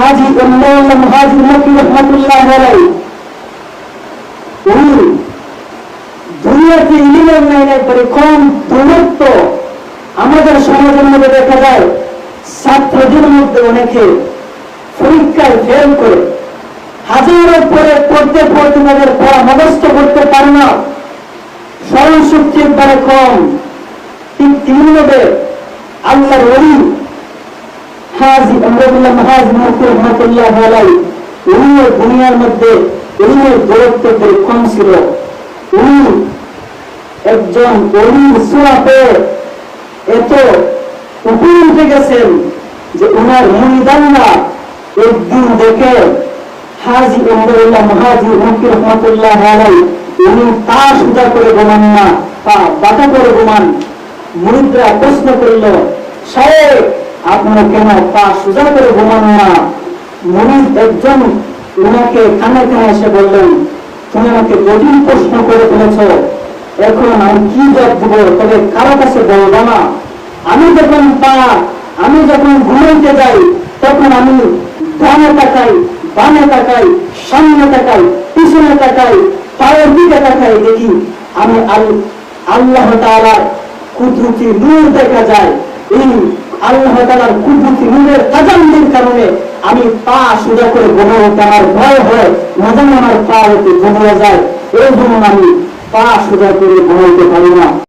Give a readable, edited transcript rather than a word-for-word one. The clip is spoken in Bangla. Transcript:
হাজী আল্লাহ হাজী মক্কি রাহমাতুল্লাহ আলাইহি উনি দুনিয়াতে ইলমের লাইনে একবারে কম দূরত্ব। আমাদের সমাজের মধ্যে দেখা যায় ছাত্রদের মধ্যে অনেকে পরীক্ষায় ফেল করে, হাজারের পরে পড়তে পড়তে তাদের পড়া মুখস্থ করতে পারে না, স্মরণ শক্তি একবারে কম। ঠিক তেমনিভাবে আল্লাহর ওলি হাজী আল্লাহ হাজী মক্কি রাহমাতুল্লাহ আলাইহি উনিও দুনিয়ার মধ্যে ইলমের দূরত্ব কম ছিল। উনি একজন ওলির সুরাতে এত উপরে উঠে গেছেন যে উনার মুরিদানরা একদিন দেখে হাজী আল্লাহ হাজী মক্কি রাহমাতুল্লাহ আলাইহি উনি পা সোজা করে ঘুমান না, পা বাঁকা করে ঘুমান। মুরিদরা প্রশ্ন করল, সাহেব আপনারা কেন পা সোজা করে ঘুমান না? মুরিদ একজন উনাকে কানে কানে এসে বললেন, তুমি আমাকে জটিল প্রশ্ন করে ফেলেছ, এখন আমি কি জবাব দিব? তবে কারো কাছে বলবো না। আমি যখন ঘুমাইতে যাই তখন আমি ডানে তাকাই, বামে তাকাই, সামনে তাকাই, পিছনে তাকাই, পায়ের দিকে তাকাই, দেখি আমি আল্লাহ তাআলার কুদরতি নূর দেখা যায়। এই আল্লাহ তাআলার কুদরতি নূরের তাজাল্লির কারণে আমি পা সোজা করে ঘুমাইতে আমার ভয় হয়, মাঝে আমার পা হতে ঘুমিয়ে যায়, এই জন্য আমি পা সোজা করে ঘুমাইতে পারি না।